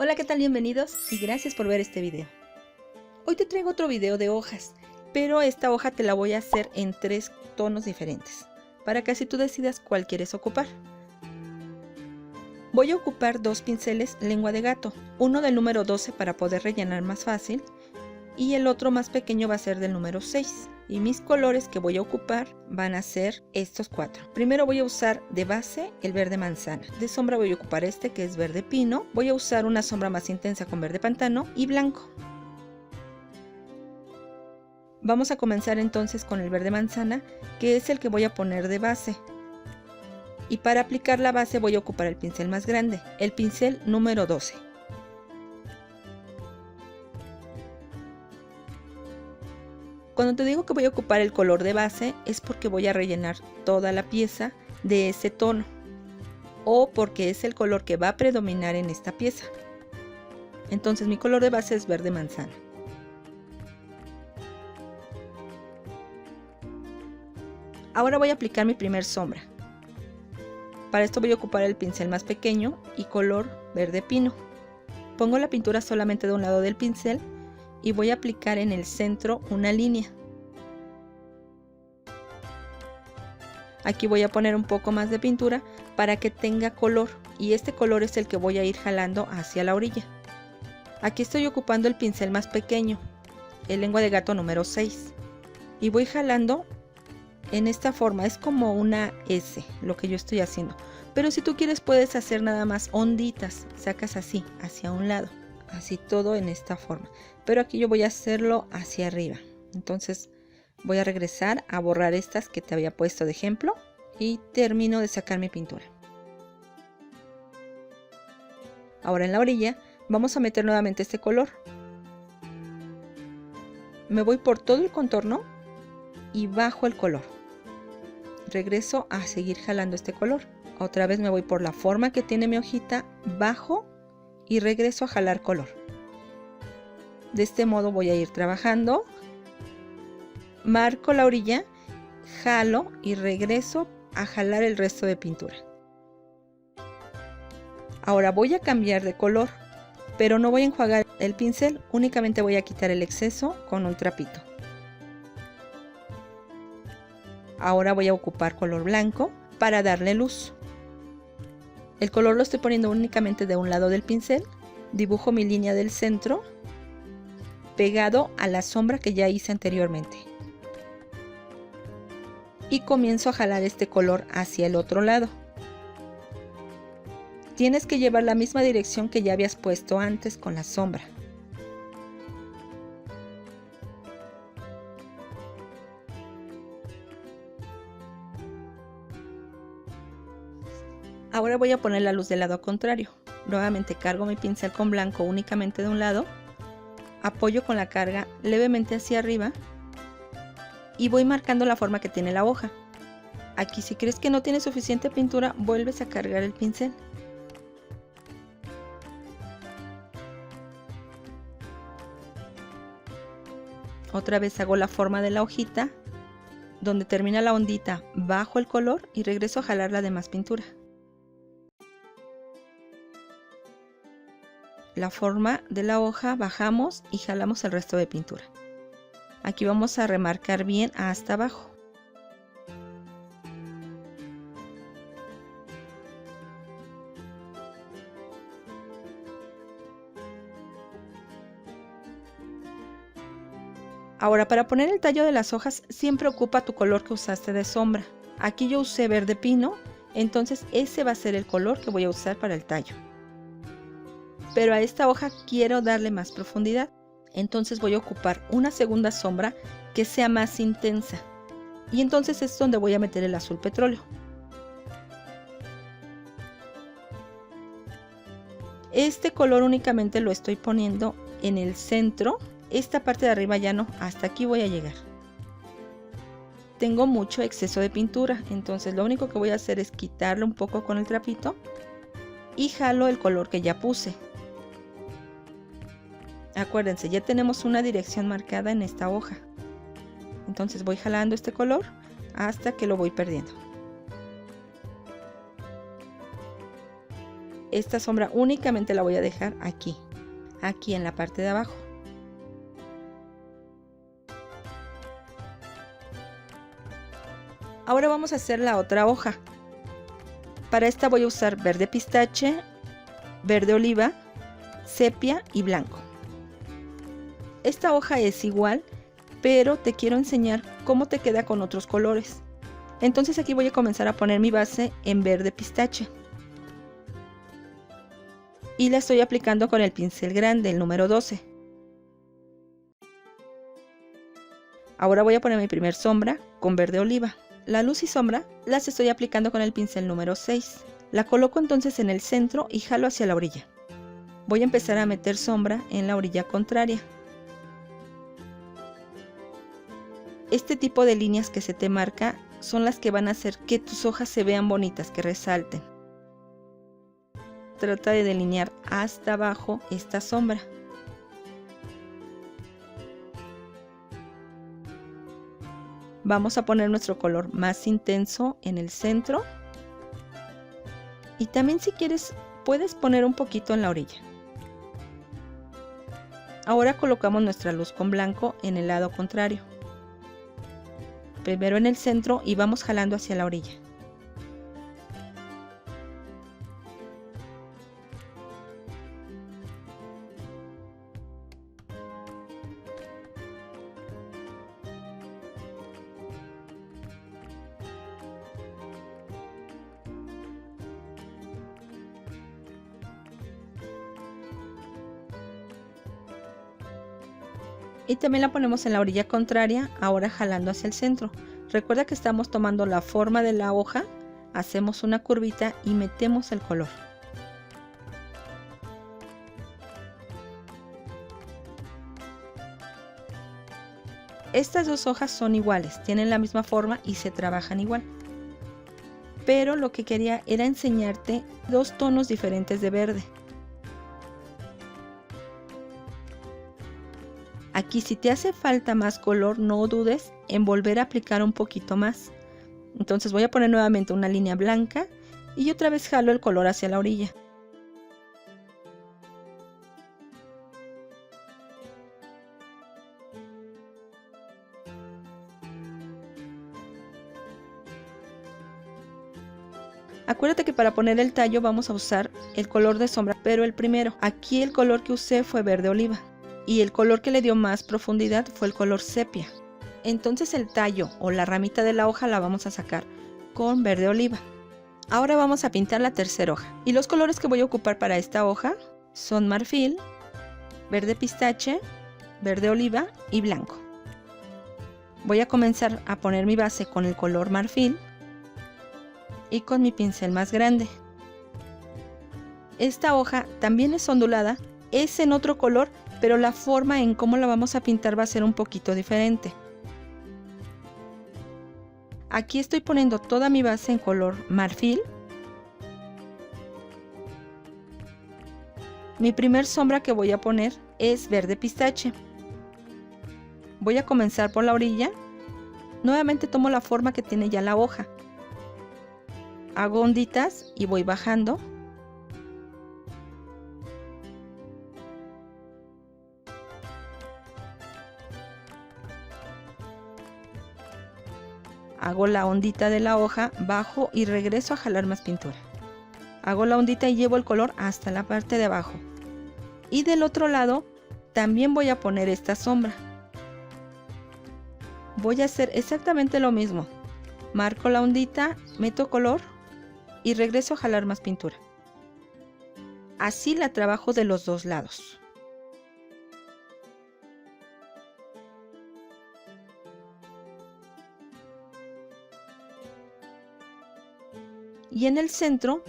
Hola, ¿qué tal? Bienvenidos y gracias por ver este video. Hoy te traigo otro video de hojas, pero esta hoja te la voy a hacer en 3 tonos diferentes, para que así tú decidas cuál quieres ocupar. Voy a ocupar 2 pinceles lengua de gato, uno del número 12 para poder rellenar más fácil, y el otro más pequeño va a ser del número 6. Y mis colores que voy a ocupar van a ser estos 4. Primero voy a usar de base el verde manzana. De sombra voy a ocupar este que es verde pino. Voy a usar una sombra más intensa con verde pantano y blanco. Vamos a comenzar entonces con el verde manzana, que es el que voy a poner de base. Y para aplicar la base voy a ocupar el pincel más grande, el pincel número 12. Cuando te digo que voy a ocupar el color de base es porque voy a rellenar toda la pieza de ese tono o porque es el color que va a predominar en esta pieza. Entonces mi color de base es verde manzana. Ahora voy a aplicar mi primer sombra. Para esto voy a ocupar el pincel más pequeño y color verde pino. Pongo la pintura solamente de un lado del pincel y voy a aplicar en el centro una línea. Aquí voy a poner un poco más de pintura para que tenga color, y este color es el que voy a ir jalando hacia la orilla. Aquí estoy ocupando el pincel más pequeño, el lengua de gato número 6, y voy jalando en esta forma. Es como una S lo que yo estoy haciendo, pero si tú quieres puedes hacer nada más onditas, sacas así hacia un lado, así todo en esta forma, pero aquí yo voy a hacerlo hacia arriba. Entonces voy a regresar a borrar estas que te había puesto de ejemplo y termino de sacar mi pintura. Ahora en la orilla vamos a meter nuevamente este color. Me voy por todo el contorno y bajo el color. Regreso a seguir jalando este color. Otra vez me voy por la forma que tiene mi hojita, bajo y regreso a jalar color. De este modo voy a ir trabajando. Marco la orilla, jalo y regreso a jalar el resto de pintura. Ahora voy a cambiar de color, pero no voy a enjuagar el pincel, únicamente voy a quitar el exceso con un trapito. Ahora voy a ocupar color blanco para darle luz. El color lo estoy poniendo únicamente de un lado del pincel, dibujo mi línea del centro, pegado a la sombra que ya hice anteriormente. Y comienzo a jalar este color hacia el otro lado. Tienes que llevar la misma dirección que ya habías puesto antes con la sombra. Ahora voy a poner la luz del lado contrario. Nuevamente cargo mi pincel con blanco únicamente de un lado, apoyo con la carga levemente hacia arriba y voy marcando la forma que tiene la hoja. Aquí si crees que no tiene suficiente pintura, vuelves a cargar el pincel. Otra vez hago la forma de la hojita, donde termina la ondita, bajo el color y regreso a jalar la demás pintura. La forma de la hoja, bajamos y jalamos el resto de pintura. Aquí vamos a remarcar bien hasta abajo. Ahora para poner el tallo de las hojas siempre ocupa tu color que usaste de sombra. Aquí yo usé verde pino, entonces ese va a ser el color que voy a usar para el tallo. Pero a esta hoja quiero darle más profundidad, entonces voy a ocupar una segunda sombra que sea más intensa. Y entonces es donde voy a meter el azul petróleo. Este color únicamente lo estoy poniendo en el centro. Esta parte de arriba ya no, hasta aquí voy a llegar. Tengo mucho exceso de pintura, entonces lo único que voy a hacer es quitarlo un poco con el trapito y jalo el color que ya puse. Acuérdense, ya tenemos una dirección marcada en esta hoja. Entonces voy jalando este color hasta que lo voy perdiendo. esta sombra únicamente la voy a dejar aquí en la parte de abajo. Ahora vamos a hacer la otra hoja. Para esta voy a usar verde pistache, verde oliva, sepia y blanco. Esta hoja es igual, pero te quiero enseñar cómo te queda con otros colores. Entonces aquí voy a comenzar a poner mi base en verde pistache. Y la estoy aplicando con el pincel grande, el número 12. Ahora voy a poner mi primer sombra con verde oliva. La luz y sombra las estoy aplicando con el pincel número 6. La coloco entonces en el centro y jalo hacia la orilla. Voy a empezar a meter sombra en la orilla contraria. Este tipo de líneas que se te marca son las que van a hacer que tus hojas se vean bonitas, que resalten. Trata de delinear hasta abajo esta sombra. Vamos a poner nuestro color más intenso en el centro. Y también, si quieres, puedes poner un poquito en la orilla. Ahora colocamos nuestra luz con blanco en el lado contrario. Primero en el centro y vamos jalando hacia la orilla. Y también la ponemos en la orilla contraria, ahora jalando hacia el centro. Recuerda que estamos tomando la forma de la hoja, hacemos una curvita y metemos el color. Estas dos hojas son iguales, tienen la misma forma y se trabajan igual. Pero lo que quería era enseñarte dos tonos diferentes de verde. Aquí, si te hace falta más color, no dudes en volver a aplicar un poquito más. Entonces voy a poner nuevamente una línea blanca y otra vez jalo el color hacia la orilla. Acuérdate que para poner el tallo vamos a usar el color de sombra, pero el primero. Aquí el color que usé fue verde oliva. Y el color que le dio más profundidad fue el color sepia. Entonces el tallo o la ramita de la hoja la vamos a sacar con verde oliva. Ahora vamos a pintar la tercera hoja. Y los colores que voy a ocupar para esta hoja son marfil, verde pistache, verde oliva y blanco. Voy a comenzar a poner mi base con el color marfil y con mi pincel más grande. Esta hoja también es ondulada, es en otro color, pero la forma en cómo la vamos a pintar va a ser un poquito diferente. Aquí estoy poniendo toda mi base en color marfil. Mi primer sombra que voy a poner es verde pistache. Voy a comenzar por la orilla. Nuevamente tomo la forma que tiene ya la hoja. Hago onditas y voy bajando. Hago la ondita de la hoja, bajo y regreso a jalar más pintura. Hago la ondita y llevo el color hasta la parte de abajo. Y del otro lado también voy a poner esta sombra. Voy a hacer exactamente lo mismo. Marco la ondita, meto color y regreso a jalar más pintura. Así la trabajo de los dos lados. Y en el centro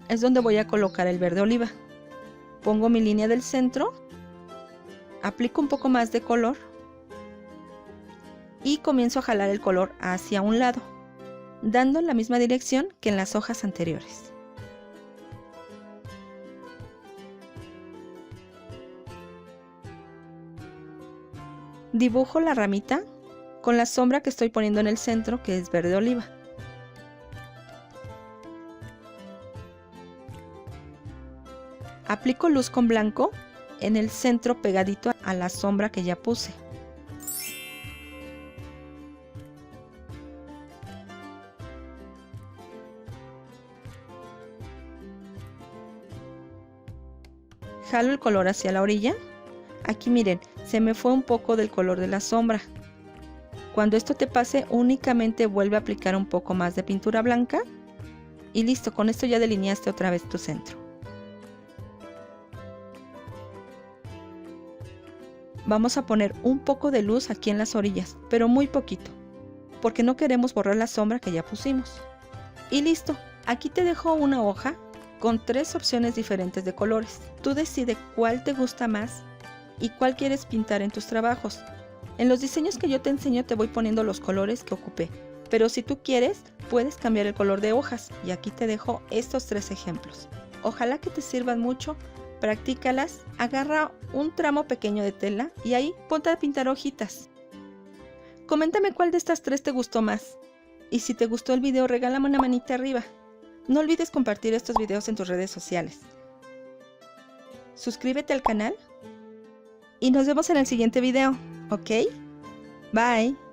es donde voy a colocar el verde oliva. Pongo mi línea del centro, aplico un poco más de color y comienzo a jalar el color hacia un lado, dando la misma dirección que en las hojas anteriores. Dibujo la ramita con la sombra que estoy poniendo en el centro, que es verde oliva. Aplico luz con blanco en el centro pegadito a la sombra que ya puse. Jalo el color hacia la orilla. Aquí miren, se me fue un poco del color de la sombra. Cuando esto te pase, únicamente vuelve a aplicar un poco más de pintura blanca. Y listo, con esto ya delineaste otra vez tu centro. Vamos a poner un poco de luz aquí en las orillas, pero muy poquito, porque no queremos borrar la sombra que ya pusimos. Y listo, aquí te dejo una hoja con 3 opciones diferentes de colores. Tú decide cuál te gusta más y cuál quieres pintar en tus trabajos. En los diseños que yo te enseño te voy poniendo los colores que ocupé, pero si tú quieres puedes cambiar el color de hojas y aquí te dejo estos 3 ejemplos. Ojalá que te sirvan mucho, practícalas, agarra un tramo pequeño de tela y ahí ponte a pintar hojitas. Coméntame cuál de estas 3 te gustó más y si te gustó el video regálame una manita arriba. No olvides compartir estos videos en tus redes sociales. Suscríbete al canal y nos vemos en el siguiente video, ¿ok? Bye.